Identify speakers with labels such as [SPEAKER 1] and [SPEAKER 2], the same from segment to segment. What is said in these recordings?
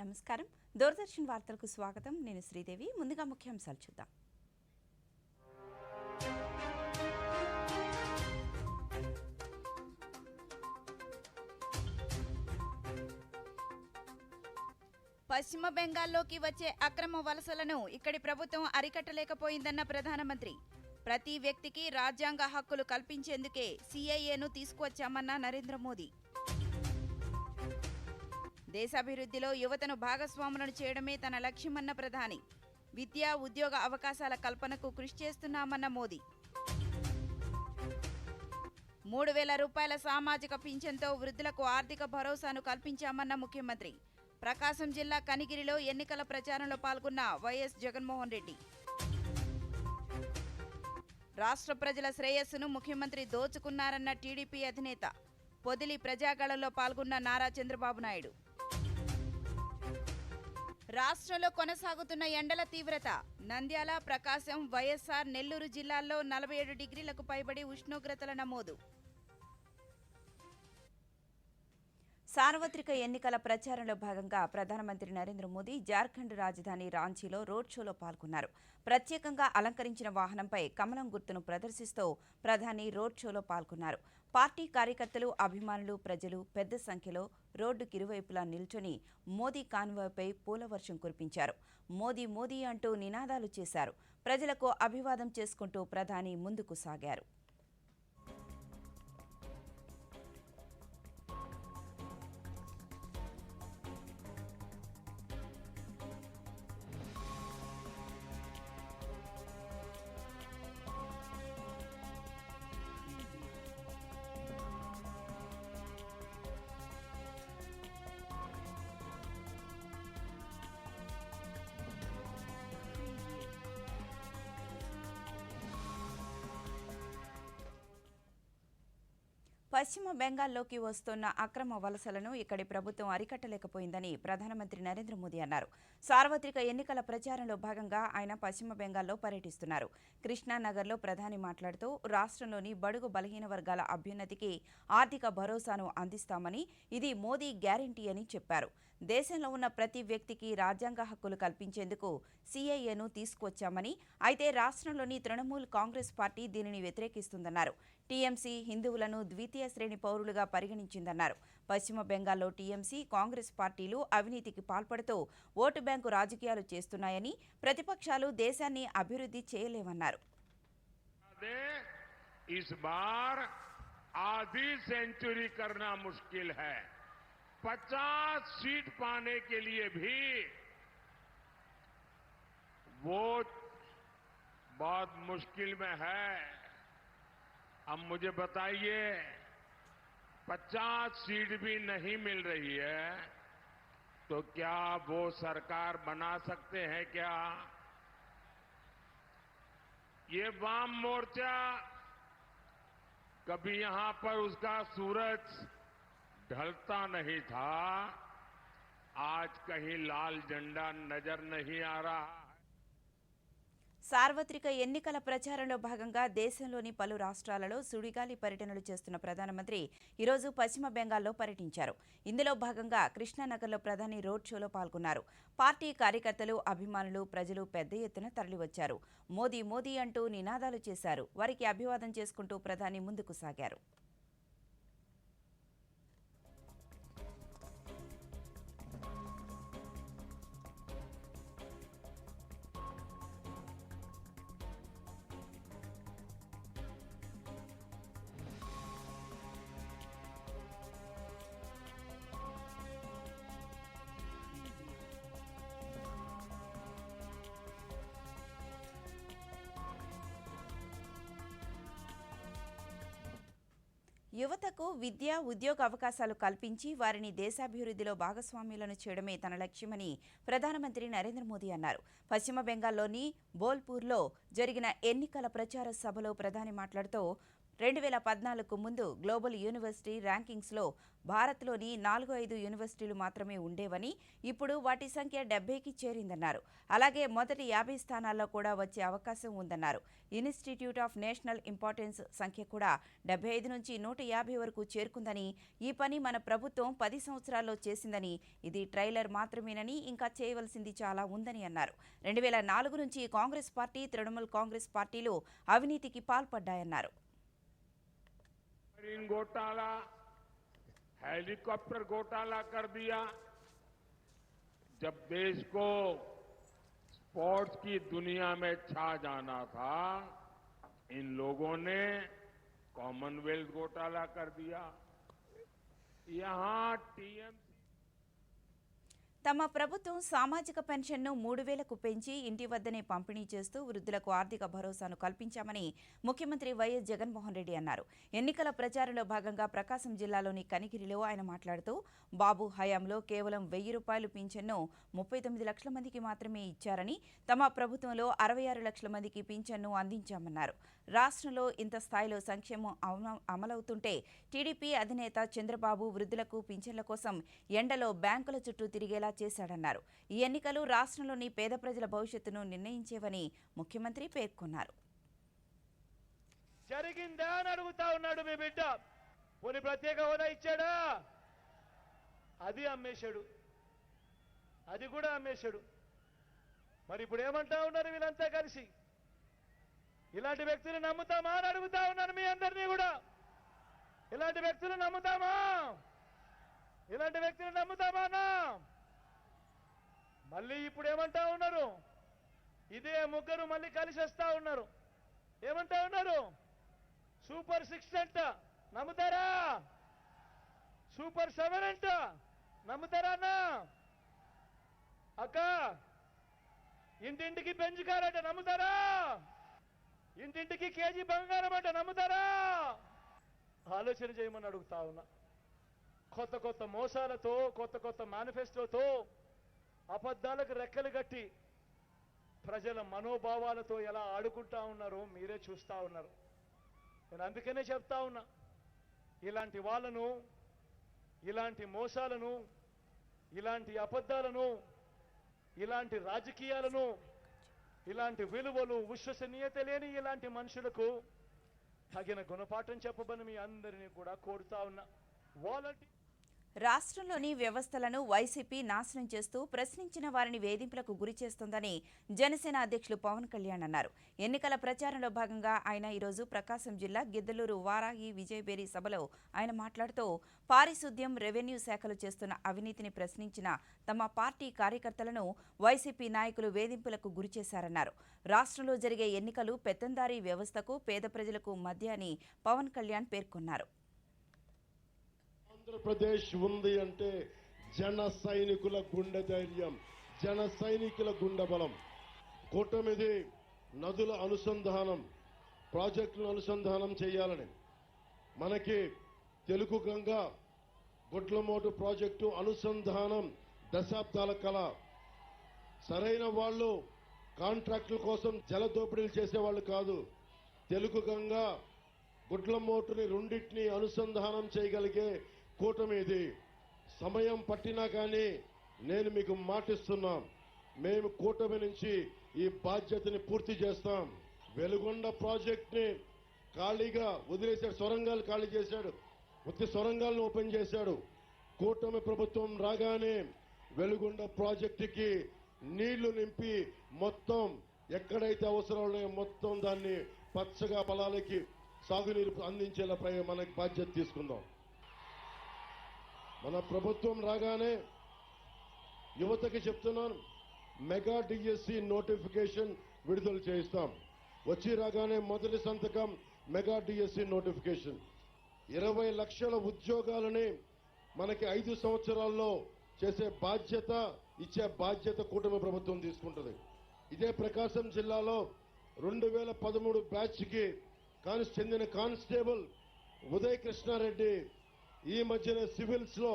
[SPEAKER 1] నమస్కారం. దూరదర్శన్ వార్తలకు స్వాగతం. నేను శ్రీదేవి. ముందుగా ముఖ్యాంశాలు చూద్దాం.
[SPEAKER 2] పశ్చిమ బెంగాల్లోకి వచ్చే అక్రమ వలసలను ఇక్కడి ప్రభుత్వం అరికట్టలేకపోయిందన్న ప్రధానమంత్రి. ప్రతి వ్యక్తికి రాజ్యాంగ హక్కులు కల్పించేందుకే సిఏఏను తీసుకువచ్చామన్న నరేంద్ర మోదీ. దేశాభివృద్ధిలో యువతను భాగస్వాములను చేయడమే తన లక్ష్యమన్న ప్రధాని. విద్యా ఉద్యోగ అవకాశాల కల్పనకు కృషి చేస్తున్నామన్న మోదీ. 3,000 రూపాయల సామాజిక పింఛన్తో వృద్ధులకు ఆర్థిక భరోసాను కల్పించామన్న ముఖ్యమంత్రి. ప్రకాశం జిల్లా కనిగిరిలో ఎన్నికల ప్రచారంలో పాల్గొన్న వైఎస్ జగన్మోహన్ రెడ్డి. రాష్ట్ర ప్రజల శ్రేయస్సును ముఖ్యమంత్రి దోచుకున్నారన్న టీడీపీ అధినేత. పొదిలి ప్రజాగళంలో పాల్గొన్న నారా చంద్రబాబు నాయుడు. రాష్ట్రంలో కొనసాగుతున్న ఎండల తీవ్రత. నంద్యాల, ప్రకాశం, వైఎస్ఆర్, నెల్లూరు జిల్లాల్లో 47 డిగ్రీలకు పైబడి ఉష్ణోగ్రతల నమోదు.
[SPEAKER 1] సార్వత్రిక ఎన్నికల ప్రచారంలో భాగంగా ప్రధానమంత్రి నరేంద్ర మోదీ జార్ఖండ్ రాజధాని రాంచీలో రోడ్ షోలో పాల్గొన్నారు. ప్రత్యేకంగా అలంకరించిన వాహనంపై కమలం గుర్తును ప్రదర్శిస్తూ ప్రధాని రోడ్ షోలో పాల్గొన్నారు. పార్టీ కార్యకర్తలు, అభిమానులు, ప్రజలు పెద్ద సంఖ్యలో రోడ్డుకి ఇరువైపులా నిల్చొని మోదీ కాన్వాయ్పై పూలవర్షం కురిపించారు. మోదీ మోదీ అంటూ నినాదాలు చేశారు. ప్రజలకు అభివాదం చేసుకుంటూ ప్రధాని ముందుకు సాగారు. పశ్చిమ బెంగాల్లోకి వస్తున్న అక్రమ వలసలను ఇక్కడి ప్రభుత్వం అరికట్టలేకపోయిందని ప్రధానమంత్రి నరేంద్ర మోదీ అన్నారు. సార్వత్రిక ఎన్నికల ప్రచారంలో భాగంగా ఆయన పశ్చిమ బెంగాల్లో పర్యటిస్తున్నారు. కృష్ణానగర్లో ప్రధాని మాట్లాడుతూ రాష్ట్రంలోని బడుగు బలహీన వర్గాల అభ్యున్నతికి ఆర్థిక భరోసాను అందిస్తామని, ఇది మోదీ గ్యారంటీ అని చెప్పారు. దేశంలో ఉన్న ప్రతి వ్యక్తికి రాజ్యాంగ హక్కులు కల్పించేందుకు సిఏఏను తీసుకువచ్చామని, అయితే రాష్ట్రంలోని తృణమూల్ కాంగ్రెస్ పార్టీ దీనిని వ్యతిరేకిస్తుందన్నారు. టీఎంసీ హిందువులను ద్వితీయ శ్రేణి పౌరులుగా పరిగణించిందన్నారు. పశ్చిమ బెంగాల్లో టీఎంసీ, కాంగ్రెస్ పార్టీలు అవినీతికి పాల్పడుతూ ఓటు బ్యాంకు రాజకీయాలు చేస్తున్నాయని, ప్రతిపక్షాలు దేశాన్ని అభివృద్ధి చేయలేవన్నారు.
[SPEAKER 3] आधी सेंचुरी करना मुश्किल है। 50 सीट पाने के लिए भी वो बहुत मुश्किल में है। अब मुझे बताइए, 50 सीट भी नहीं मिल रही है तो क्या वो सरकार बना सकते हैं क्या? ये वाम मोर्चा कभी यहां पर उसका सूरज ढलता नहीं था, आज कहीं लाल झंडा नजर नहीं आ रहा।
[SPEAKER 1] సార్వత్రిక ఎన్నికల ప్రచారంలో భాగంగా దేశంలోని పలు రాష్ట్రాలలో సుడిగాలి పర్యటనలు చేస్తున్న ప్రధానమంత్రి ఈరోజు పశ్చిమ బెంగాల్లో పర్యటించారు. ఇందులో భాగంగా కృష్ణానగర్లో ప్రధాని రోడ్ షోలో పాల్గొన్నారు. పార్టీ కార్యకర్తలు, అభిమానులు, ప్రజలు పెద్ద ఎత్తున తరలివచ్చారు. మోదీ మోదీ అంటూ నినాదాలు చేశారు. వారికి అభివాదం చేసుకుంటూ ప్రధాని ముందుకు సాగారు. యువతకు విద్యా ఉద్యోగ అవకాశాలు కల్పించి వారిని దేశాభివృద్ధిలో భాగస్వామ్యులను చేయడమే తన లక్ష్యమని ప్రధానమంత్రి నరేంద్ర మోదీ అన్నారు. పశ్చిమ బెంగాల్లోని బోల్పూర్లో జరిగిన ఎన్నికల ప్రచార సభలో ప్రధాని మాట్లాడుతూ 2014కు ముందు గ్లోబల్ యూనివర్సిటీ ర్యాంకింగ్స్లో భారత్లోని 4-5 యూనివర్సిటీలు మాత్రమే ఉండేవని ఇప్పుడు వాటి సంఖ్య 70కి చేరిందన్నారు. అలాగే మొదటి 50 స్థానాల్లో కూడా వచ్చే అవకాశం ఉందన్నారు. ఇన్స్టిట్యూట్ ఆఫ్ నేషనల్ ఇంపార్టెన్స్ సంఖ్య కూడా 75 నుంచి 150 వరకు చేరుకుందని, ఈ పని మన ప్రభుత్వం 10 సంవత్సరాల్లో చేసిందని, ఇది ట్రైలర్ మాత్రమేనని, ఇంకా చేయవలసింది చాలా ఉందని అన్నారు. 2004 నుంచి కాంగ్రెస్ పార్టీ, తృణమూల్ కాంగ్రెస్ పార్టీలు అవినీతికి పాల్పడ్డాయన్నారు.
[SPEAKER 3] घोटाला, हेलीकॉप्टर घोटाला कर दिया। जब देश को स्पोर्ट्स की दुनिया में छा जाना था, इन लोगों ने कॉमनवेल्थ घोटाला कर दिया। यहां टीएमसी
[SPEAKER 1] తమ ప్రభుత్వం సామాజిక పెన్షన్ను 3,000కు పెంచి ఇంటి వద్దనే పంపిణీ చేస్తూ వృద్ధులకు ఆర్థిక భరోసాను కల్పించామని ముఖ్యమంత్రి వైఎస్ జగన్మోహన్ రెడ్డి అన్నారు. ఎన్నికల ప్రచారంలో భాగంగా ప్రకాశం జిల్లాలోని కనిగిరిలో ఆయన మాట్లాడుతూ బాబు హయాంలో కేవలం 1,000 రూపాయలు పింఛన్ను 39 లక్షల మందికి మాత్రమే ఇచ్చారని, తమ ప్రభుత్వంలో 66 లక్షల మందికి పింఛన్ను అందించామన్నారు. రాష్ట్రంలో ఇంత స్థాయిలో సంక్షేమం అమలవుతుంటే టీడీపీ అధినేత చంద్రబాబు వృద్ధులకు పింఛన్ల కోసం ఎండలో బ్యాంకుల చుట్టూ తిరిగేలా చేశాడన్నారు. ఈ ఎన్నికలు రాష్ట్రంలోని పేద ప్రజల భవిష్యత్తును నిర్ణయించేవని ముఖ్యమంత్రి పేర్కొన్నారు.
[SPEAKER 4] జరిగిందా అని అడుగుతా ఉన్నాడు మీ బిడ్డ. పోనీ ప్రత్యేక హోదా ఇచ్చాడా? అది అమ్మేశాడు, అది కూడా అమ్మేశాడు. మరి ఇప్పుడు ఏమంటా ఉన్నారు వీళ్ళంతా కలిసి? ఇలాంటి వ్యక్తులు నమ్ముతామా అని అడుగుతా ఉన్నాను మీ అందరినీ కూడా. ఇలాంటి వ్యక్తులు నమ్ముతామా? ఇలాంటి వ్యక్తులు నమ్ముతామానా? మళ్ళీ ఇప్పుడు ఏమంటా ఉన్నారు? ఇదే ముగ్గురు మళ్ళీ కలిసి వస్తా ఉన్నారు. ఏమంటా ఉన్నారు? సూపర్ 6 అంట, నమ్ముతారా? సూపర్ 7 అంట, నమ్ముతారా అన్నా? అక్క ఇంటింటికి పెంచుకారట, నమ్ముతారా? ఇంటింటికి కేజీ బంగారం అంట, నమ్ముతారా? ఆలోచన చేయమని అడుగుతా ఉన్నా. కొత్త కొత్త మోసాలతో, కొత్త కొత్త మేనిఫెస్టోతో, అబద్ధాలకు రెక్కలు కట్టి ప్రజల మనోభావాలతో ఎలా ఆడుకుంటా ఉన్నారో మీరే చూస్తా ఉన్నారు. నేను అందుకనే చెప్తా ఉన్నా, ఇలాంటి వాళ్ళను, ఇలాంటి మోసాలను, ఇలాంటి అబద్ధాలను, ఇలాంటి రాజకీయాలను, ఇలాంటి విలువలు, విశ్వసనీయత లేని ఇలాంటి మనుషులకు తగిన గుణపాఠం చెప్పమని మీ అందరినీ కూడా కోరుతా ఉన్నా.
[SPEAKER 1] రాష్ట్రంలోని వ్యవస్థలను వైసీపీ నాశనం చేస్తూ ప్రశ్నించిన వారిని వేధింపులకు గురి చేస్తోందని జనసేన అధ్యక్షులు పవన్ కళ్యాణ్ అన్నారు. ఎన్నికల ప్రచారంలో భాగంగా ఆయన ఈరోజు ప్రకాశం జిల్లా గిద్దలూరు వారాహి విజయబేరి సభలో ఆయన మాట్లాడుతూ పారిశుద్ధ్యం, రెవెన్యూ శాఖలు చేస్తున్న అవినీతిని ప్రశ్నించిన తమ పార్టీ కార్యకర్తలను వైసీపీ నాయకులు వేధింపులకు గురిచేశారన్నారు. రాష్ట్రంలో జరిగే ఎన్నికలు పెత్తందారీ వ్యవస్థకు, పేద ప్రజలకు మధ్య అని పవన్ కళ్యాణ్ పేర్కొన్నారు.
[SPEAKER 5] ఆంధ్రప్రదేశ్ ఉంది అంటే జన సైనికుల గుండె ధైర్యం, జన సైనికుల గుండె బలం. కూటమిది నదుల అనుసంధానం, ప్రాజెక్టులను అనుసంధానం చేయాలని, మనకి తెలుగు గంగా గుడ్లమోటు ప్రాజెక్టు అనుసంధానం దశాబ్దాల కళ. సరైన వాళ్ళు కాంట్రాక్టుల కోసం జల దోపిడీలు చేసేవాళ్ళు కాదు. తెలుగు గంగా గుడ్లమోటుని రెండింటినీ అనుసంధానం చేయగలిగే కూటమి ఇది. సమయం పట్టినా కానీ నేను మీకు మాటిస్తున్నా, మేము కూటమి నుంచి ఈ బాధ్యతని పూర్తి చేస్తాం. వెలుగొండ ప్రాజెక్ట్ని ఖాళీగా వదిలేశాడు, సొరంగాలు ఖాళీ చేశాడు, ఉత్తి సొరంగాలను ఓపెన్ చేశాడు. కూటమి ప్రభుత్వం రాగానే వెలుగొండ ప్రాజెక్టుకి నీళ్లు నింపి మొత్తం ఎక్కడైతే అవసరం ఉన్నాయో మొత్తం దాన్ని పచ్చగా పొలాలకి సాగునీరు అందించేలా మనకి బాధ్యత తీసుకుందాం. మన ప్రభుత్వం రాగానే యువతకి చెప్తున్నాను, మెగా డిఎస్సి నోటిఫికేషన్ విడుదల చేయిస్తాం. వచ్చి రాగానే మొదటి సంతకం మెగా డిఎస్సి నోటిఫికేషన్. 20 లక్షల ఉద్యోగాలని మనకి 5 సంవత్సరాల్లో చేసే బాధ్యత, ఇచ్చే బాధ్యత కూటమి ప్రభుత్వం తీసుకుంటుంది. ఇదే ప్రకాశం జిల్లాలో 2013 బ్యాచ్కి చెందిన కానిస్టేబుల్ ఉదయ్ కృష్ణారెడ్డి ఈ మధ్యన సివిల్స్ లో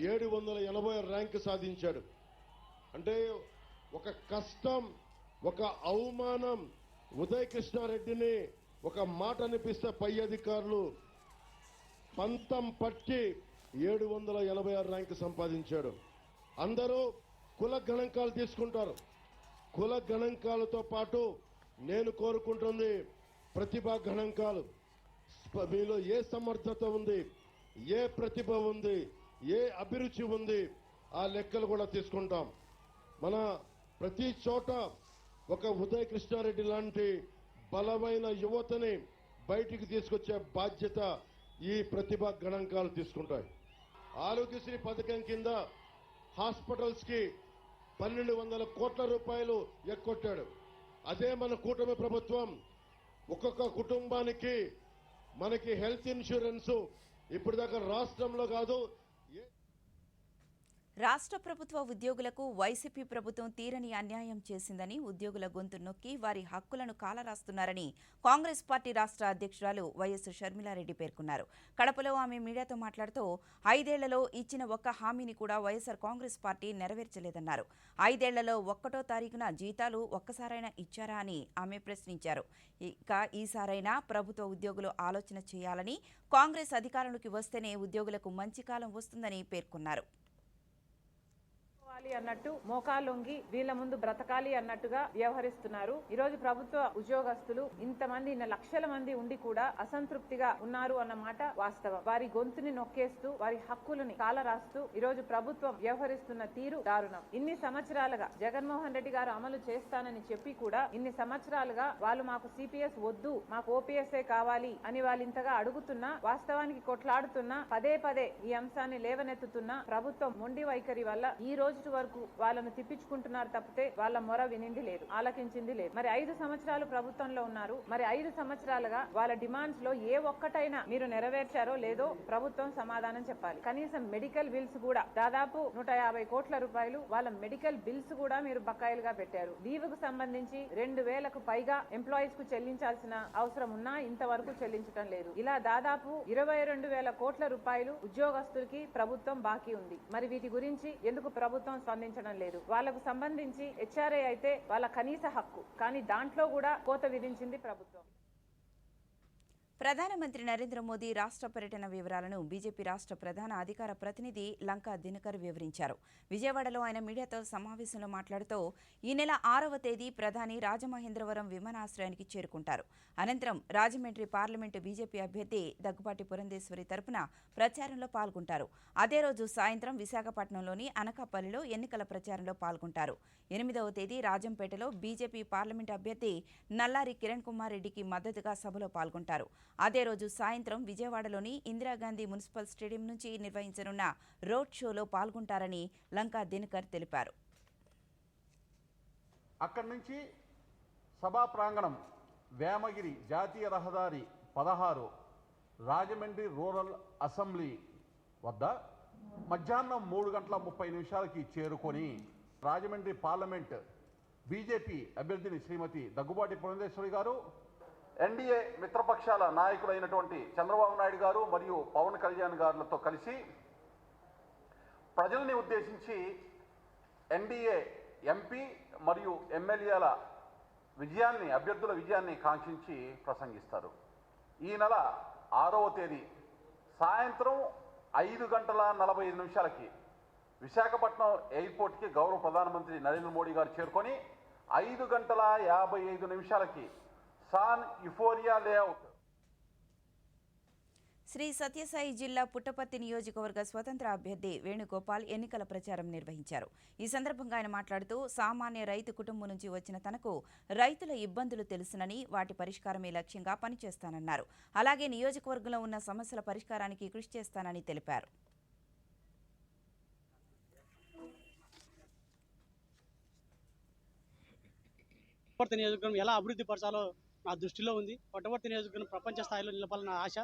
[SPEAKER 5] 780 ర్యాంక్ సాధించాడు. అంటే ఒక కష్టం, ఒక అవమానం ఉదయ్ కృష్ణారెడ్డిని ఒక మాట అనిపిస్తే పై అధికారులు పంతం పట్టి 786 ర్యాంకు సంపాదించాడు. అందరూ కుల గణాంకాలు తీసుకుంటారు. కుల గణాంకాలతో పాటు నేను కోరుకుంటుంది ప్రతిభా గణాంకాలు. మీలో ఏ సమర్థత ఉంది, ఏ ప్రతిభ ఉంది, ఏ అభిరుచి ఉంది, ఆ లెక్కలు కూడా తీసుకుంటాం. మన ప్రతి చోట ఒక ఉదయ్ కృష్ణారెడ్డి లాంటి బలమైన యువతని బయటికి తీసుకొచ్చే బాధ్యత ఈ ప్రతిభా గణాంకాలు తీసుకుంటాయి. ఆరోగ్యశ్రీ పథకం కింద హాస్పిటల్స్ కి 1200 కోట్ల రూపాయలు ఎక్కొట్టాడు. అదే మన కూటమి ప్రభుత్వం ఒక్కొక్క కుటుంబానికి మనకి హెల్త్ ఇన్సూరెన్స్ ఇప్పటిదాకా రాష్ట్రంలో కాదు
[SPEAKER 1] రాష్ట్ర ప్రభుత్వ ఉద్యోగులకు వైసీపీ ప్రభుత్వం తీరని అన్యాయం చేసిందని ఉద్యోగుల గొంతు నొక్కి వారి హక్కులను కాలరాస్తున్నారని కాంగ్రెస్ పార్టీ రాష్ట్ర అధ్యక్షురాలు వైఎస్ షర్మిలారెడ్డి పేర్కొన్నారు. కడపలో ఆమె మీడియాతో మాట్లాడుతూ 5 ఏళ్లలో ఇచ్చిన ఒక్క హామీని కూడా వైఎస్ఆర్ కాంగ్రెస్ పార్టీ నెరవేర్చలేదన్నారు. 5 ఏళ్లలో 1వ తారీఖున జీతాలు ఒక్కసారైనా ఇచ్చారా అని ఆమె ప్రశ్నించారు. ఇక ఈసారైనా ప్రభుత్వ ఉద్యోగులు ఆలోచన చేయాలని, కాంగ్రెస్ అధికారంలోకి వస్తేనే ఉద్యోగులకు మంచి కాలం వస్తుందని పేర్కొన్నారు.
[SPEAKER 6] అన్నట్టు మోకాలొంగి వీళ్ళ ముందు బ్రతకాలి అన్నట్టుగా వ్యవహరిస్తున్నారు. ఈ రోజు ప్రభుత్వ ఉద్యోగస్తులు ఇంతమంది లక్షల మంది ఉండి కూడా అసంతృప్తిగా ఉన్నారు అన్నమాట వాస్తవం. వారి గొంతుని నొక్కేస్తూ వారి హక్కులని కాలరాస్తూ ఈ రోజు ప్రభుత్వం వ్యవహరిస్తున్న తీరు దారుణం. ఇన్ని సంవత్సరాలుగా జగన్మోహన్ రెడ్డి గారు అమలు చేస్తానని చెప్పి కూడా ఇన్ని సంవత్సరాలుగా వాళ్ళు మాకు సిపిఎస్ వద్దు, మాకు ఓపీఎస్ఏ కావాలి అని వాళ్ళు ఇంతగా అడుగుతున్నా, వాస్తవానికి కొట్లాడుతున్నా, పదే పదే ఈ అంశాన్ని లేవనెత్తుతున్న ప్రభుత్వం మొండి వైఖరి వల్ల ఈ రోజు వరకు వాళ్ళను తిప్పించుకుంటున్నారు తప్పితే వాళ్ళ మొర వినింది లేదు, ఆలకించింది లేదు. మరి 5 సంవత్సరాలు ప్రభుత్వంలో ఉన్నారు. మరి 5 సంవత్సరాలుగా వాళ్ళ డిమాండ్స్ లో ఏ ఒక్కటైనా మీరు నెరవేర్చారో లేదో ప్రభుత్వం సమాధానం చెప్పాలి. కనీసం మెడికల్ బిల్స్ కూడా దాదాపు 150 కోట్ల రూపాయలు వాళ్ళ మెడికల్ బిల్స్ కూడా మీరు బకాయిలుగా పెట్టారు. లీవ్ కు సంబంధించి 2000కు పైగా ఎంప్లాయీస్ కు చెల్లించాల్సిన అవసరం ఉన్నా ఇంతవరకు చెల్లించడం లేదు. ఇలా దాదాపు 22,000 కోట్ల రూపాయలు ఉద్యోగస్తులకి ప్రభుత్వం బాకీ ఉంది. మరి వీటి గురించి ఎందుకు ప్రభుత్వం స్పందించడం లేదు? వాళ్లకు సంబంధించి హెచ్ఆర్ఏ అయితే వాళ్ళ కనీస హక్కు, కానీ దాంట్లో కూడా కోత విధించింది ప్రభుత్వం.
[SPEAKER 1] ప్రధానమంత్రి నరేంద్ర మోదీ రాష్ట్ర పర్యటన వివరాలను బీజేపీ రాష్ట్ర ప్రధాన అధికార ప్రతినిధి లంకా దినకర్ వివరించారు. విజయవాడలో ఆయన మీడియాతో సమావేశంలో మాట్లాడుతూ ఈ నెల 6వ తేదీ ప్రధాని రాజమహేంద్రవరం విమానాశ్రయానికి చేరుకుంటారు. అనంతరం రాజమండ్రి పార్లమెంటు బీజేపీ అభ్యర్థి దగ్గుబాటి పురంధేశ్వరి తరపున ప్రచారంలో పాల్గొంటారు. అదే రోజు సాయంత్రం విశాఖపట్నంలోని అనకాపల్లిలో ఎన్నికల ప్రచారంలో పాల్గొంటారు. 8వ తేదీ రాజంపేటలో బీజేపీ పార్లమెంటు అభ్యర్థి నల్లారి కిరణ్ కుమార్ రెడ్డికి మద్దతుగా సభలో పాల్గొంటారు. అదే రోజు సాయంత్రం విజయవాడలోని ఇందిరాగాంధీ మున్సిపల్ స్టేడియం నుంచి నిర్వహించనున్న రోడ్ షోలో పాల్గొంటారని లంకా దినకర్ తెలిపారు.
[SPEAKER 7] అక్కడి నుంచి సభా ప్రాంగణం వేమగిరి జాతీయ రహదారి 16 రాజమండ్రి రూరల్ అసెంబ్లీ వద్ద మధ్యాహ్నం 3:30 చేరుకొని రాజమండ్రి పార్లమెంట్ బీజేపీ అభ్యర్థిని శ్రీమతి దగ్గుబాటి పురంధేశ్వరి గారు, ఎన్డీఏ మిత్రపక్షాల నాయకులైనటువంటి చంద్రబాబు నాయుడు గారు మరియు పవన్ కళ్యాణ్ గారులతో కలిసి ప్రజల్ని ఉద్దేశించి ఎన్డీఏ ఎంపీ మరియు ఎమ్మెల్యేల అభ్యర్థుల విజయాన్ని కాంక్షించి ప్రసంగిస్తారు. ఈ నెల 6వ తేదీ సాయంత్రం 5:45 విశాఖపట్నం ఎయిర్పోర్ట్కి గౌరవ ప్రధానమంత్రి నరేంద్ర మోడీ గారు చేరుకొని 5:55 సాన్ యుఫోరియా లేఅవుట్.
[SPEAKER 1] శ్రీ సత్యసాయి జిల్లా పుట్టపర్తి నియోజకవర్గ స్వతంత్ర అభ్యర్థి వేణుగోపాల్ ఎన్నికల ప్రచారం నిర్వహించారు. ఈ సందర్భంగా ఆయన మాట్లాడుతూ సామాన్య రైతు కుటుంబం నుంచి వచ్చిన తనకు రైతుల ఇబ్బందులు తెలుసునని వాటి పరిష్కారమే లక్ష్యంగా పనిచేస్తానన్నారు. అలాగే నియోజకవర్గంలో ఉన్న సమస్యల పరిష్కారానికి కృషి చేస్తానని తెలిపారు.
[SPEAKER 8] పుట్టపర్తి నియోజకవర్గం ఎలా అభివృద్ధి పరచాలో నా దృష్టిలో ఉంది. పుట్టపర్తి నియోజకవర్గం ప్రపంచ స్థాయిలో నిలపాలని నా ఆశ.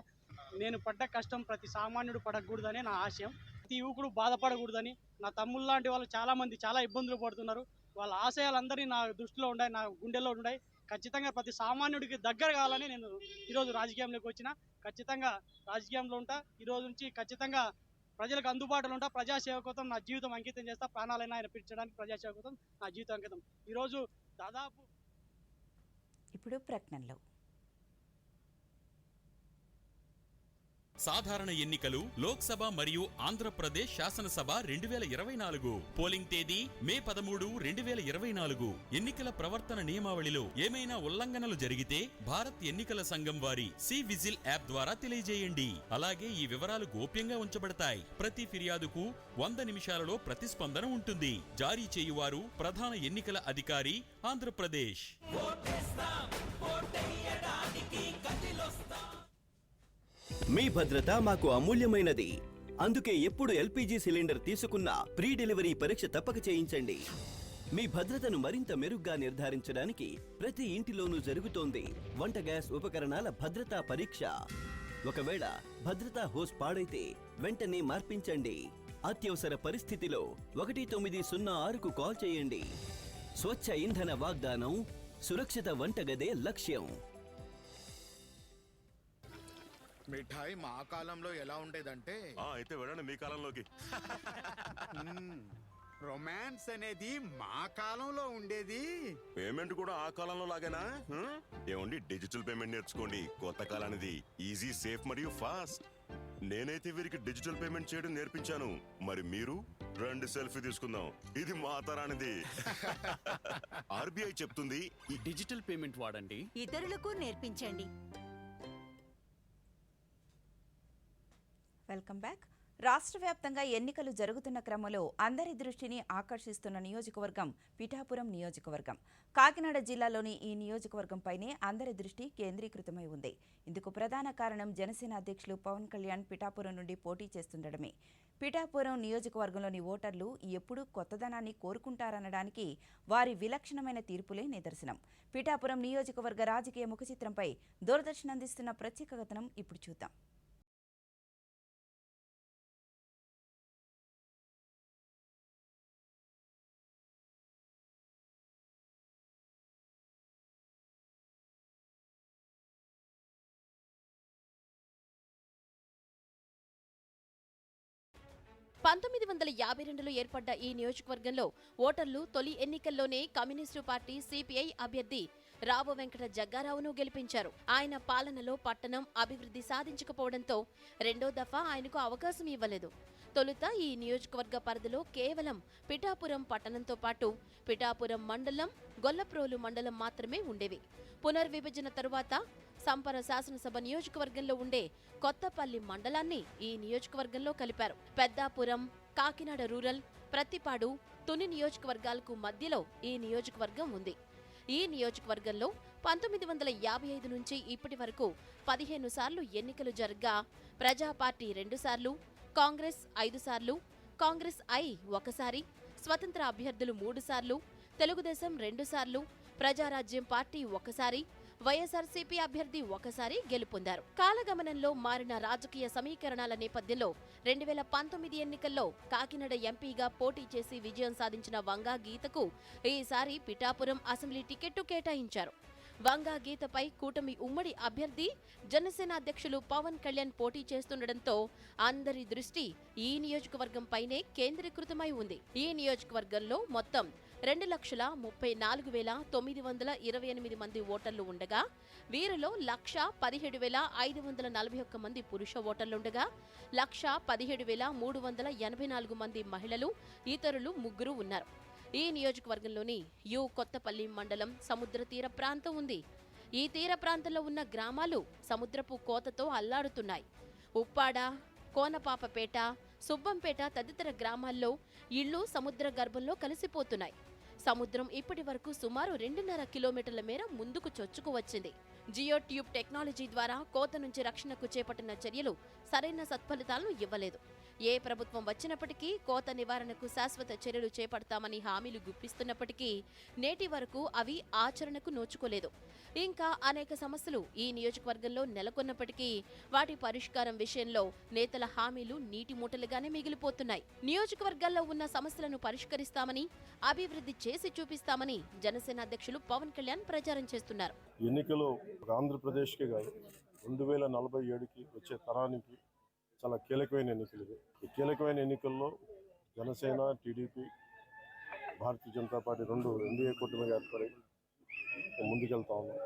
[SPEAKER 8] నేను పడ్డ కష్టం ప్రతి సామాన్యుడు పడకూడదనే నా ఆశయం. ప్రతి యువకుడు బాధపడకూడదని, నా తమ్ముళ్ళ లాంటి వాళ్ళు చాలామంది చాలా ఇబ్బందులు పడుతున్నారు. వాళ్ళ ఆశయాలందరినీ నా దృష్టిలో ఉన్నాయి, నా గుండెల్లో ఉన్నాయి. ఖచ్చితంగా ప్రతి సామాన్యుడికి దగ్గర కావాలని నేను ఈరోజు రాజకీయంలోకి వచ్చిన. ఖచ్చితంగా రాజకీయంలో ఉంటా. ఈరోజు నుంచి ఖచ్చితంగా ప్రజలకు అందుబాటులో ఉంటా. ప్రజాసేవ కోసం నా జీవితం అంకితం చేస్తా. ప్రాణాలైనా ఆయన పిలిచడానికి ప్రజాసేవ కోసం నా జీవితం అంకితం. ఈరోజు దాదాపు
[SPEAKER 1] ఇప్పుడు ప్రకటనలో
[SPEAKER 9] సాధారణ ఎన్నికలు లోక్సభ మరియు ఆంధ్రప్రదేశ్ శాసనసభ 2024 పోలింగ్ తేదీ మే 13, 2024. ఎన్నికల ప్రవర్తన నియమావళిలో ఏమైనా ఉల్లంఘనలు జరిగితే భారత్ ఎన్నికల సంఘం వారి సి విజిల్ యాప్ ద్వారా తెలియజేయండి. అలాగే ఈ వివరాలు గోప్యంగా ఉంచబడతాయి. ప్రతి ఫిర్యాదుకు 100 నిమిషాలలో ప్రతిస్పందన ఉంటుంది. జారీ చేయువారు ప్రధాన ఎన్నికల అధికారి, ఆంధ్రప్రదేశ్.
[SPEAKER 10] మీ భద్రత మాకు అమూల్యమైనది. అందుకే ఎప్పుడు ఎల్పీజీ సిలిండర్ తీసుకున్నా ప్రీ డెలివరీ పరీక్ష తప్పక చేయించండి. మీ భద్రతను మరింత మెరుగ్గా నిర్ధారించడానికి ప్రతి ఇంటిలోనూ జరుగుతోంది వంట గ్యాస్ ఉపకరణాల భద్రతా పరీక్ష. ఒకవేళ భద్రతా హోస్ పాడైతే వెంటనే మార్పించండి. అత్యవసర పరిస్థితిలో 1906కు కాల్ చేయండి. స్వచ్ఛ ఇంధన వాగ్దానం, సురక్షిత వంటగదే లక్ష్యం.
[SPEAKER 11] మిఠాయి మా కాలంలో ఎలా ఉండేదంటే
[SPEAKER 12] అయితే వెళ్ళండి మీ కాలంలోకి.
[SPEAKER 11] రొమాన్స్ అనేది మా కాలంలో ఉండేది.
[SPEAKER 12] పేమెంట్ కూడా ఆ కాలంలో లాగేనా? ఏమండి, డిజిటల్ పేమెంట్ నేర్చుకోండి. కొత్త కాలానిది ఈజీ, సేఫ్ మరియు ఫాస్ట్. నేనైతే వీరికి డిజిటల్ పేమెంట్ చేయడం నేర్పించాను. మరి మీరు రండి సెల్ఫీ తీసుకుందాం. ఇది మా తరానిది. ఆర్బీఐ చెప్తుంది
[SPEAKER 13] ఈ డిజిటల్ పేమెంట్ వాడండి,
[SPEAKER 14] ఇతరులకు నేర్పించండి.
[SPEAKER 1] Welcome back. రాష్ట్ర వ్యాప్తంగా ఎన్నికలు జరుగుతున్న క్రమంలో అందరి దృష్టిని ఆకర్షిస్తున్న నియోజకవర్గం పిఠాపురం నియోజకవర్గం. కాకినాడ జిల్లాలోని ఈ నియోజకవర్గంపైనే అందరి దృష్టి కేంద్రీకృతమై ఉంది. ఇందుకు ప్రధాన కారణం జనసేన అధ్యక్షులు పవన్ కళ్యాణ్ పిఠాపురం నుండి పోటీ చేస్తుండడమే. పిఠాపురం నియోజకవర్గంలోని ఓటర్లు ఎప్పుడూ కొత్తదనాన్ని కోరుకుంటారనడానికి వారి విలక్షణమైన తీర్పులే నిదర్శనం. పిఠాపురం నియోజకవర్గ రాజకీయ ముఖచిత్రంపై దూరదర్శన్ అందిస్తున్న ప్రత్యేక కథనం ఇప్పుడు చూద్దాం.
[SPEAKER 15] పంతొమ్మిది 1952లో ఏర్పడ్డ ఈ నియోజకవర్గంలో ఓటర్లు తొలి ఎన్నికల్లోనే కమ్యూనిస్టు పార్టీ సిపిఐ అభ్యర్థి రావు వెంకట జగ్గారావును గెలిపించారు. ఆయన పాలనలో పట్టణం అభివృద్ధి సాధించకపోవడంతో రెండో దఫా ఆయనకు అవకాశం ఇవ్వలేదు. తొలుత ఈ నియోజకవర్గ పరిధిలో కేవలం పిఠాపురం పట్టణంతో పాటు పిఠాపురం మండలం, గొల్లప్రోలు మండలం మాత్రమే ఉండేవి. పునర్విభజన తరువాత సంపర శాసనసభ నియోజకవర్గంలో ఉండే కొత్తపల్లి మండలాన్ని ఈ నియోజకవర్గంలో కలిపారు. పెద్దాపురం, కాకినాడ రూరల్, ప్రత్తిపాడు, తుని నియోజకవర్గాలకు మధ్యలో ఈ నియోజకవర్గం ఉంది. ఈ నియోజకవర్గంలో 1955 నుంచి ఇప్పటి వరకు 15 సార్లు ఎన్నికలు జరగ్గా ప్రజాపార్టీ 2 సార్లు, కాంగ్రెస్ 5 సార్లు, కాంగ్రెస్ ఐ 1 సారి, స్వతంత్ర అభ్యర్థులు 3 సార్లు, తెలుగుదేశం 2 సార్లు, ప్రజారాజ్యం పార్టీ 1 సారి, వైఎస్ఆర్సీపీ అభ్యర్థి 1 సారి గెలుపొందారు. కాలగమనంలో మారిన రాజకీయ సమీకరణాల నేపథ్యంలో 2019 ఎన్నికల్లో కాకినాడ ఎంపీగా పోటీ చేసి విజయం సాధించిన వంగా గీతకు ఈసారి పిఠాపురం అసెంబ్లీ టికెట్టు కేటాయించారు. వంగా గీతపై కూటమి ఉమ్మడి అభ్యర్థి జనసేన అధ్యక్షులు పవన్ కళ్యాణ్ పోటీ చేస్తుండటంతో అందరి దృష్టి ఈ నియోజకవర్గంపైనే కేంద్రీకృతమై ఉంది. ఈ నియోజకవర్గంలో మొత్తం 2,34,928 మంది ఓటర్లు ఉండగా వీరిలో 1,17,541 మంది పురుష ఓటర్లుండగా 1,17,384 మంది మహిళలు, ఇతరులు 3 ఉన్నారు. ఈ నియోజకవర్గంలోని కొత్తపల్లి మండలం సముద్ర తీర ప్రాంతం ఉంది. ఈ తీర ప్రాంతంలో ఉన్న గ్రామాలు సముద్రపు కోతతో అల్లాడుతున్నాయి. ఉప్పాడ, కోనపాపపేట, సుబ్బంపేట తదితర గ్రామాల్లో ఇళ్లు సముద్ర గర్భంలో కలిసిపోతున్నాయి. సముద్రం ఇప్పటి వరకు సుమారు 2.5 కిలోమీటర్ల మేర ముందుకు చొచ్చుకు వచ్చింది. జియో ట్యూబ్ టెక్నాలజీ ద్వారా కోత నుంచి రక్షణకు చేపట్టిన చర్యలు సరైన సత్ఫలితాలను ఇవ్వలేదు. ఏ ప్రభుత్వం వచ్చినప్పటికీ కోత నివారణకు శాశ్వత చర్యలు చేపడతామని హామీలు గుప్పిస్తున్నప్పటికీ నేటి వరకు అవి ఆచరణకు నోచుకోలేదు. ఇంకా అనేక సమస్యలు ఈ నియోజకవర్గంలో నెలకొన్నప్పటికీ వాటి పరిష్కారం విషయంలో నేతల హామీలు నీటి మూటలుగానే మిగిలిపోతున్నాయి. నియోజకవర్గాల్లో ఉన్న సమస్యలను పరిష్కరిస్తామని, అభివృద్ధి చేసి చూపిస్తామని జనసేన అధ్యక్షులు పవన్ కళ్యాణ్ ప్రచారం చేస్తున్నారు.
[SPEAKER 5] ఎన్నికలు ఆంధ్రప్రదేశ్కే కాదు 2047కి వచ్చే తరానికి చాలా కీలకమైన ఎన్నికలు ఇవి. ఈ కీలకమైన ఎన్నికల్లో Janasena, TDP, Bharatiya Janata party 2 NDA కూటమిగా ఏర్పడి ముందుకెళ్తా ఉన్నాం.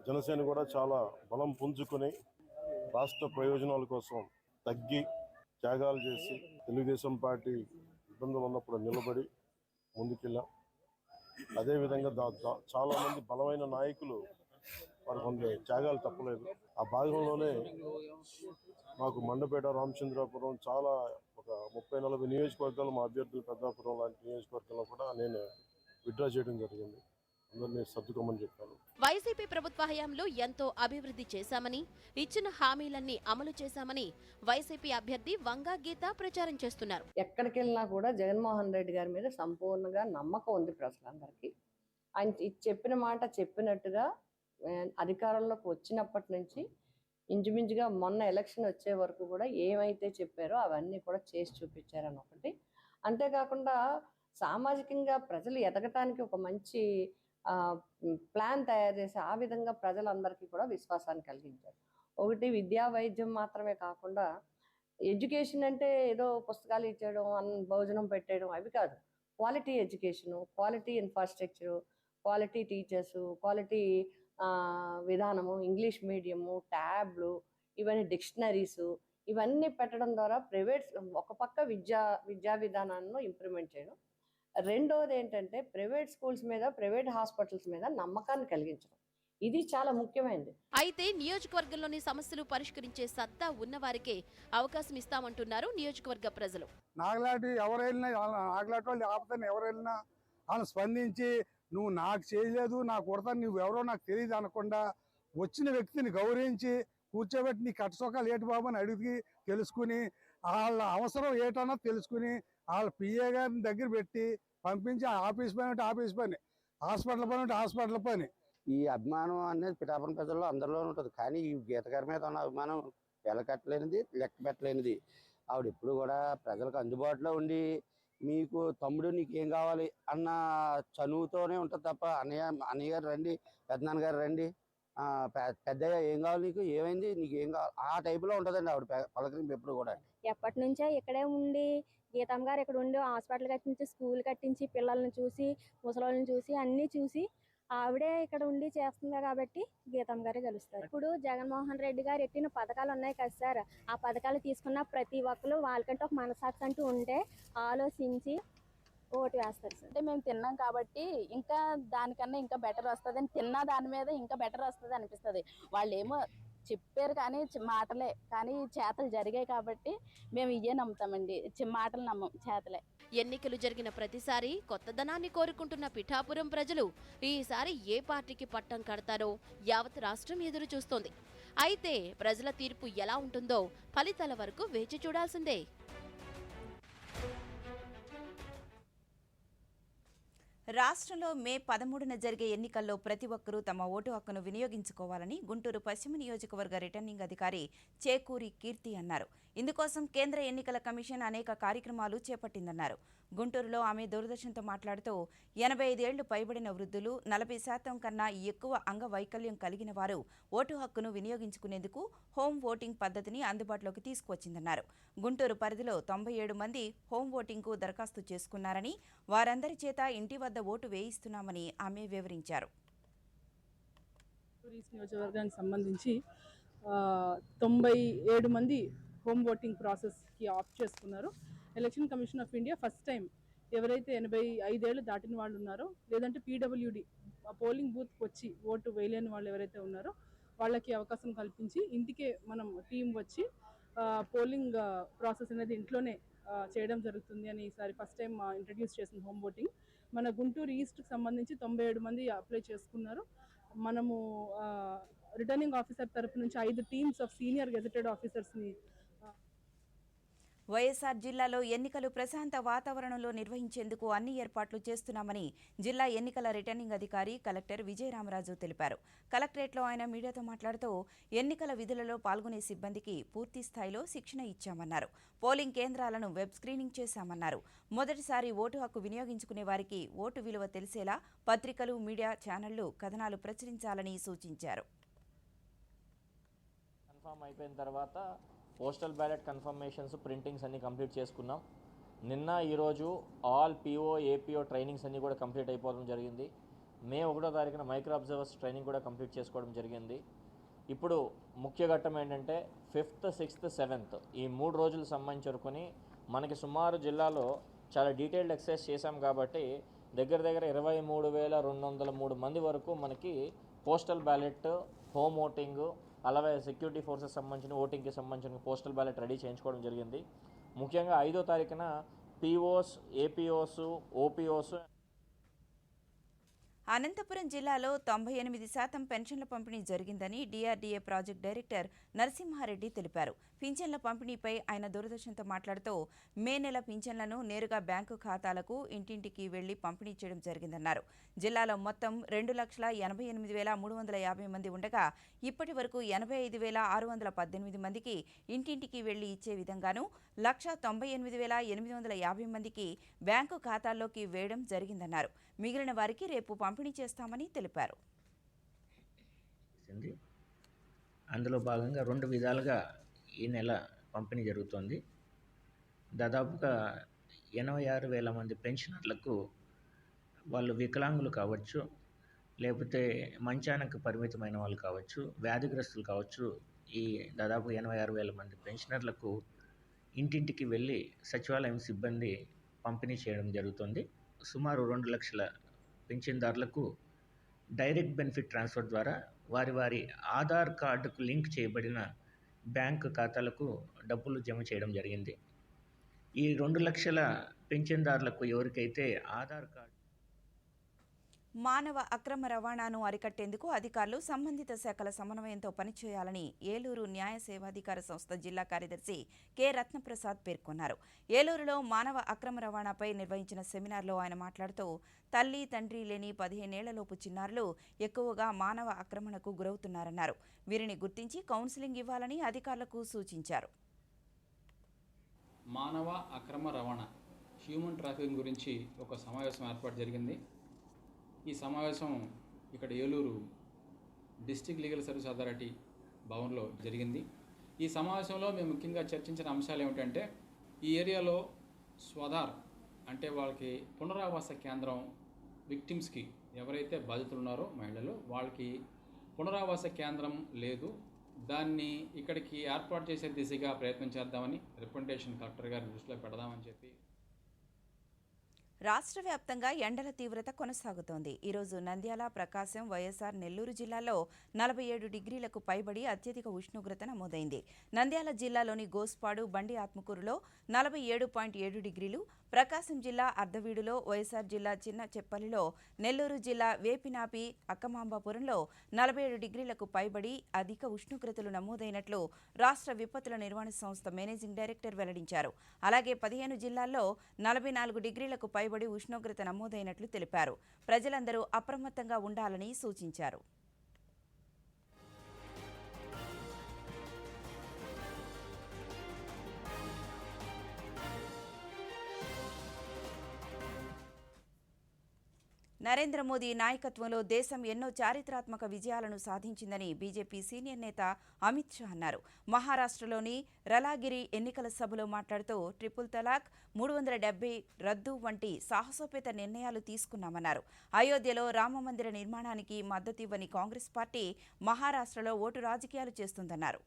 [SPEAKER 5] జనసేన కూడా చాలా బలం పుంజుకొని రాష్ట్ర ప్రయోజనాల కోసం తగ్గి త్యాగాలు చేసి తెలుగుదేశం పార్టీ ఇబ్బందులు ఉన్నప్పుడు నిలబడి ముందుకెళ్ళాం. అదేవిధంగా చాలామంది బలమైన నాయకులు వారు కొంత త్యాగాలు తప్పలేదు. ఆ భాగంలోనే మాకు మండపేట, రామచంద్రాపురం చాలా ఒక 30-40 నియోజకవర్గాలు మా అభ్యర్థులు పెద్దాపురం లాంటి నియోజకవర్గంలో కూడా నేను విత్డ్రా చేయడం జరిగింది. అందరినీ సర్దుకోమని చెప్పాను.
[SPEAKER 15] వైసీపీ ప్రభుత్వ హయాంలో ఎంతో అభివృద్ధి చేశామని, ఇచ్చిన హామీలన్నీ అమలు చేశామని వైసీపీ అభ్యర్థి వంగా గీత ప్రచారం చేస్తున్నారు.
[SPEAKER 16] ఎక్కడికి వెళ్ళినా కూడా జగన్మోహన్ రెడ్డి గారి మీద సంపూర్ణంగా నమ్మకం ఉంది ప్రజలందరికీ. ఆయన చెప్పిన మాట చెప్పినట్టుగా అధికారంలోకి వచ్చినప్పటి నుంచి ఇంచుమించుగా మొన్న ఎలక్షన్ వచ్చే వరకు కూడా ఏమైతే చెప్పారో అవన్నీ కూడా చేసి చూపించారని ఒకటి. అంతేకాకుండా సామాజికంగా ప్రజలు ఎదగటానికి ఒక మంచి ప్లాన్ తయారు చేసి ఆ విధంగా ప్రజలందరికీ కూడా విశ్వాసాన్ని కలిగించారు. ఒకటి విద్యా వైద్యం మాత్రమే కాకుండా ఎడ్యుకేషన్ అంటే ఏదో పుస్తకాలు ఇచ్చేయడం, భోజనం పెట్టేయడం అవి కాదు. Quality education, quality infrastructure, quality teachers, quality విధానము, ఇంగ్లీష్ మీడియము, ట్యాబ్లు, ఇవన్నీ డిక్షనరీసు, ఇవన్నీ పెట్టడం ద్వారా ప్రైవేట్ ఒక పక్క విద్యా విధానాన్ని ఇంప్రూవ్మెంట్ చేయడం, రెండోది ఏంటంటే ప్రైవేట్ స్కూల్స్ మీద, ప్రైవేట్ హాస్పిటల్స్ మీద నమ్మకాన్ని కలిగించడం. ఇది చాలా ముఖ్యమైనది.
[SPEAKER 15] అయితే నియోజకవర్గంలోని సమస్యలు పరిష్కరించే సత్తా ఉన్నవారికే అవకాశం ఇస్తామంటున్నారు నియోజకవర్గ ప్రజలు.
[SPEAKER 17] నాగలాంటి ఎవరు వెళ్ళినా, నాగలాంటి వాళ్ళు ఆపదని ఎవరు వెళ్ళినా వాళ్ళు స్పందించి నువ్వు నాకు చేయలేదు, నాకు కొడతాను, నువ్వెవరో నాకు తెలియదు అనకుండా వచ్చిన వ్యక్తిని గౌరవించి కూర్చోబెట్టి నీ కట్టసొక్కాలు ఏటి బాబు అని అడిగి తెలుసుకుని వాళ్ళ అవసరం ఏటన్నా తెలుసుకుని వాళ్ళ పిఏ గారిని దగ్గర పెట్టి పంపించి ఆఫీస్ పని అంటే ఆఫీస్ పని, హాస్పిటల్ పని అంటే హాస్పిటల్ పని.
[SPEAKER 18] ఈ అభిమానం అనేది పిఠాపురం ప్రజల్లో అందరిలో ఉంటుంది. కానీ ఈ గీత గారి మీద ఉన్న అభిమానం వెలకట్టలేనిది, లెక్క పెట్టలేనిది. ఆవిడ ఎప్పుడు కూడా ప్రజలకు అందుబాటులో ఉండి మీకు తమ్ముడు నీకేం కావాలి అన్న చనువుతోనే ఉంటుంది తప్ప అన్నయ్య గారు రండి, పెద్దనాన్న గారు రండి, పెద్దయ్య ఏం కావాలి నీకు, ఏమైంది నీకు ఏం కావాలి, ఆ టైపులో ఉంటుందండి ఆవిడ పలకరింపు ఎప్పుడు కూడా.
[SPEAKER 19] ఎప్పటి నుంచో ఇక్కడే ఉండి గీతమ్మ గారు ఇక్కడ ఉండి హాస్పిటల్ కట్టించి, స్కూల్ కట్టించి, పిల్లల్ని చూసి, ముసలోళ్ళని చూసి, అన్నీ చూసి ఆవిడే ఇక్కడ ఉండి చేస్తుంది కాబట్టి గీతమ్మ గారే గెలుస్తారు. ఇప్పుడు జగన్మోహన్ రెడ్డి గారు ఎట్టిన పథకాలు ఉన్నాయి కదా సార్, ఆ పథకాలు తీసుకున్న ప్రతి ఒక్కరు వాళ్ళకంటే ఒక మనసాక్షి అంటూ ఉంటే ఆలోచించి ఓటు వేస్తారు సార్.
[SPEAKER 20] అంటే మేము తిన్నాం కాబట్టి ఇంకా దానికన్నా ఇంకా బెటర్ వస్తుంది, తిన్న దాని మీద ఇంకా బెటర్ వస్తుంది అనిపిస్తుంది. వాళ్ళు ఏమో చెప్పారు కానీ మాటలే, కానీ చేతలు జరిగాయి కాబట్టి మేము ఇవే నమ్ముతామండి. మాటలు నమ్మం, చేతలే.
[SPEAKER 15] ఎన్నికలు జరిగిన ప్రతిసారి కొత్తదనాన్ని కోరుకుంటున్న పిఠాపురం ప్రజలు ఈసారి ఏ పార్టీకి పట్టం కడతారో యావత్ రాష్ట్రం ఎదురు చూస్తోంది. అయితే ప్రజల తీర్పు ఎలా ఉంటుందో ఫలితాల వరకు వేచి చూడాల్సిందే.
[SPEAKER 1] రాష్ట్రంలో మే 13న జరిగే ఎన్నికల్లో ప్రతి ఒక్కరూ తమ ఓటు హక్కును వినియోగించుకోవాలని గుంటూరు పశ్చిమ నియోజకవర్గ రిటర్నింగ్ అధికారి చేకూరి కీర్తి అన్నారు. ఇందుకోసం కేంద్ర ఎన్నికల కమిషన్ అనేక కార్యక్రమాలు చేపట్టిందన్నారు. గుంటూరులో ఆమె దూరదర్శన్తో మాట్లాడుతూ 85 ఏళ్లు పైబడిన వృద్ధులు, 40% కన్నా ఎక్కువ అంగవైకల్యం కలిగిన వారు ఓటు హక్కును వినియోగించుకునేందుకు హోమ్ ఓటింగ్ పద్ధతిని అందుబాటులోకి తీసుకువచ్చిందన్నారు. గుంటూరు పరిధిలో 97 మంది హోమ్ ఓటింగ్కు దరఖాస్తు చేసుకున్నారని, వారందరి చేత ఇంటి వద్ద ఓటు వేయిస్తున్నామని ఆమె వివరించారు.
[SPEAKER 21] నియోజకవర్గానికి సంబంధించి 97 మంది హోమ్ ఓటింగ్ ప్రాసెస్కి ఆప్ట్ చేసుకున్నారు. Election commission of India first time ఎవరైతే 85 ఏళ్ళు దాటిన వాళ్ళు ఉన్నారో, లేదంటే పీడబ్ల్యూడి పోలింగ్ బూత్కి వచ్చి ఓటు వేయలేని వాళ్ళు ఎవరైతే ఉన్నారో వాళ్ళకి అవకాశం కల్పించి ఇంటికే మనం టీం వచ్చి పోలింగ్ ప్రాసెస్ అనేది ఇంట్లోనే చేయడం జరుగుతుంది అని ఈసారి ఫస్ట్ టైం ఇంట్రడ్యూస్ చేసిన హోమ్ ఓటింగ్. మన గుంటూరు ఈస్ట్కి సంబంధించి 97 మంది అప్లై చేసుకున్నారు. మనము రిటర్నింగ్ ఆఫీసర్ తరఫు నుంచి 5 టీమ్స్ ఆఫ్ సీనియర్ గెజెటెడ్ ఆఫీసర్స్ని
[SPEAKER 1] వైఎస్ఆర్ జిల్లాలో ఎన్నికలు ప్రశాంత వాతావరణంలో నిర్వహించేందుకు అన్ని ఏర్పాట్లు చేస్తున్నామని జిల్లా ఎన్నికల రిటర్నింగ్ అధికారి కలెక్టర్ విజయరామరాజు తెలిపారు. కలెక్టరేట్లో ఆయన మీడియాతో మాట్లాడుతూ ఎన్నికల విధులలో పాల్గొనే సిబ్బందికి పూర్తి స్థాయిలో శిక్షణ ఇచ్చామన్నారు. పోలింగ్ కేంద్రాలను వెబ్ స్క్రీనింగ్ చేశామన్నారు. మొదటిసారి ఓటు హక్కు వినియోగించుకునే వారికి ఓటు విలువ తెలిసేలా పత్రికలు, మీడియా ఛానళ్లు కథనాలు ప్రచురించాలని సూచించారు.
[SPEAKER 22] కన్ఫర్మ్ అయిపోయిన తర్వాత పోస్టల్ బ్యాలెట్ కన్ఫర్మేషన్స్, ప్రింటింగ్స్ అన్నీ కంప్లీట్ చేసుకున్నాం. నిన్న ఈరోజు ఆల్ పిఓ, ఏపీఓ ట్రైనింగ్స్ అన్నీ కూడా కంప్లీట్ అయిపోవడం జరిగింది. మే 1వ తారీఖున మైక్రో అబ్జర్వర్స్ ట్రైనింగ్ కూడా కంప్లీట్ చేసుకోవడం జరిగింది. ఇప్పుడు ముఖ్య ఘట్టం ఏంటంటే 5th, 6th, 7th ఈ 3 రోజులు సంబంధించుకొని మనకి సుమారు జిల్లాలో చాలా డీటెయిల్డ్ ఎక్సర్సైజ్ చేశాం కాబట్టి దగ్గర 23,203 మంది వరకు మనకి పోస్టల్ బ్యాలెట్, హోమ్ ఓటింగ్, అలాగే సెక్యూరిటీ ఫోర్సెస్ సంబంధించిన ఓటింగ్కి సంబంధించిన పోస్టల్ బ్యాలెట్ రెడీ చేయించుకోవడం జరిగింది. ముఖ్యంగా 5వ తారీఖున పీఓస్, ఏపీఓస్, ఓపీఓస్.
[SPEAKER 1] అనంతపురం జిల్లాలో 98% పెన్షన్ల పంపిణీ జరిగిందని డీఆర్డీఏ ప్రాజెక్ట్ డైరెక్టర్ నరసింహారెడ్డి తెలిపారు. పింఛన్ల పంపిణీపై ఆయన దూరదర్శన్తో మాట్లాడుతూ మే నెల పింఛన్లను నేరుగా బ్యాంకు ఖాతాలకు ఇంటింటికి వెళ్లి పంపిణీ చేయడం జరిగిందన్నారు. జిల్లాలో మొత్తం 2,88,350 మంది ఉండగా ఇప్పటి వరకు 85,618 మందికి ఇంటింటికి వెళ్లి ఇచ్చే విధంగానూ 1,98,850 మందికి బ్యాంకు ఖాతాల్లోకి వేయడం జరిగిందన్నారు. మిగిలిన వారికి రేపు పంపిణీ చేస్తామని తెలిపారు.
[SPEAKER 2] అందులో భాగంగా 2 విధాలుగా ఈ నెల పంపిణీ జరుగుతోంది. దాదాపుగా 86,000 మంది పెన్షనర్లకు, వాళ్ళు వికలాంగులు కావచ్చు, లేకపోతే మంచానికి పరిమితమైన వాళ్ళు కావచ్చు, వ్యాధిగ్రస్తులు కావచ్చు, ఈ దాదాపు 86,000 మంది పెన్షనర్లకు ఇంటింటికి వెళ్ళి సచివాలయం సిబ్బంది పంపిణీ చేయడం జరుగుతుంది. సుమారు 2 లక్షల పింఛన్దారులకు డైరెక్ట్ బెనిఫిట్ ట్రాన్స్ఫర్ ద్వారా వారి ఆధార్ కార్డుకు లింక్ చేయబడిన బ్యాంకు ఖాతాలకు డబ్బులు జమ చేయడం జరిగింది. ఈ 2 లక్షల పింఛన్దారులకు ఎవరికైతే ఆధార్ కార్డు
[SPEAKER 1] మానవ అక్రమ రవాణాను అరికట్టేందుకు అధికారులు సంబంధిత శాఖల సమన్వయంతో పనిచేయాలని ఏలూరు న్యాయ సేవాధికార సంస్థ జిల్లా కార్యదర్శి కె రత్నప్రసాద్ పేర్కొన్నారు. ఏలూరులో మానవ అక్రమ రవాణాపై నిర్వహించిన సెమినార్లో ఆయన మాట్లాడుతూ తల్లి, తండ్రి లేని 15 ఏళ్లలోపు చిన్నారులు ఎక్కువగా మానవ ఆక్రమణకు గురవుతున్నారన్నారు. వీరిని గుర్తించి కౌన్సిలింగ్ ఇవ్వాలని అధికారులకు సూచించారు.
[SPEAKER 3] మానవ అక్రమ రవాణా, హ్యూమన్ ట్రాఫికింగ్ గురించి ఒక సమావేశం ఏర్పాటు జరిగింది. ఈ సమావేశం ఇక్కడ Eluru district legal service authority భవన్లో జరిగింది. ఈ సమావేశంలో మేము ముఖ్యంగా చర్చించిన అంశాలు ఏమిటంటే, ఈ ఏరియాలో స్వధార్ అంటే వాళ్ళకి పునరావాస కేంద్రం, విక్టిమ్స్కి ఎవరైతే బాధితులు ఉన్నారో మహిళలు, వాళ్ళకి పునరావాస కేంద్రం లేదు. దాన్ని ఇక్కడికి ఏర్పాటు చేసే దిశగా ప్రయత్నం చేద్దామని రిప్రజెంటేషన్ కలెక్టర్ గారి దృష్టిలో పెడదామని చెప్పి.
[SPEAKER 1] రాష్ట్ర వ్యాప్తంగా ఎండల తీవ్రత కొనసాగుతోంది. ఈరోజు నంద్యాల, ప్రకాశం, వైఎస్ఆర్, నెల్లూరు జిల్లాల్లో 47 డిగ్రీలకు పైబడి అత్యధిక ఉష్ణోగ్రత నమోదైంది. నంద్యాల జిల్లాలోని గోస్పాడు, బండి ఆత్మకూరులో 47.7 డిగ్రీలు, ప్రకాశం జిల్లా అర్ధవీడులో, వైఎస్ఆర్ జిల్లా చిన్న చెప్పలిలో, నెల్లూరు జిల్లా వేపినాపి, అక్కమాంబాపురంలో 47 డిగ్రీలకు పైబడి అధిక ఉష్ణోగ్రతలు నమోదైనట్లు రాష్ట్ర విపత్తుల నిర్వహణ సంస్థ మేనేజింగ్ డైరెక్టర్ వెల్లడించారు. అలాగే 15 జిల్లాల్లో 44 డిగ్రీలకు పైబడి ఉష్ణోగ్రత నమోదైనట్లు తెలిపారు. ప్రజలందరూ అప్రమత్తంగా ఉండాలని సూచించారు. నరేంద్ర మోదీ నాయకత్వంలో దేశం ఎన్నో చారిత్రాత్మక విజయాలను సాధించిందని బీజేపీ సీనియర్ నేత అమిత్ షా అన్నారు. మహారాష్ట్రలోని రలాగిరి ఎన్నికల సభలో మాట్లాడుతూ ట్రిపుల్ తలాక్, 370 రద్దు వంటి సాహసోపేత నిర్ణయాలు తీసుకున్నామన్నారు. అయోధ్యలో రామమందిర నిర్మాణానికి మద్దతు ఇవ్వని కాంగ్రెస్ పార్టీ మహారాష్ట్రలో ఓటు రాజకీయాలు చేస్తుందన్నారు.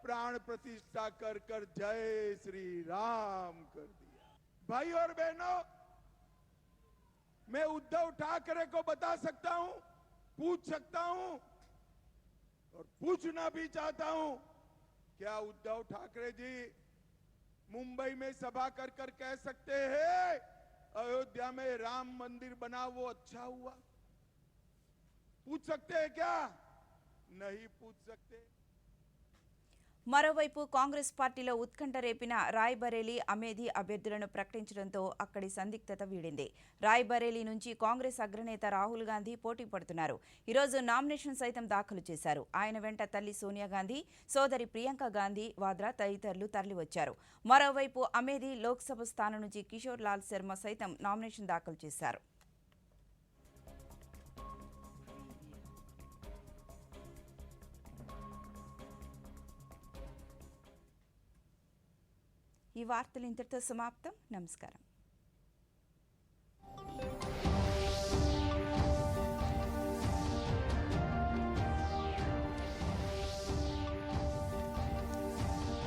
[SPEAKER 11] प्राण प्रतिष्ठा कर कर जय श्री राम कर दिया। भाई और बहनों, मैं उद्धव ठाकरे को बता सकता हूं, पूछ सकता हूं और पूछना भी चाहता हूं, क्या उद्धव ठाकरे जी मुंबई में सभा कर कर कह सकते हैं अयोध्या में राम मंदिर बना वो अच्छा हुआ? पूछ सकते हैं क्या? नहीं पूछ सकते।
[SPEAKER 1] మరోవైపు కాంగ్రెస్ పార్టీలో ఉత్కంఠ రేపిన రాయ్బరేలీ, అమేథీ అభ్యర్థులను ప్రకటించడంతో అక్కడి సందిగ్ధత వీడింది. రాయ్బరేలీ నుంచి కాంగ్రెస్ అగ్రనేత రాహుల్ గాంధీ పోటీ పడుతున్నారు. ఈరోజు నామినేషన్ సైతం దాఖలు చేశారు. ఆయన వెంట తల్లి సోనియా గాంధీ, సోదరి ప్రియాంక గాంధీ వాద్రా తదితరులు తరలివచ్చారు. మరోవైపు అమేథీ లోక్సభ స్థానం నుంచి కిషోర్ లాల్ శర్మ సైతం నామినేషన్ దాఖలు చేశారు. ఈ వార్తలు ఇంతటితో సమాప్తం. నమస్కారం.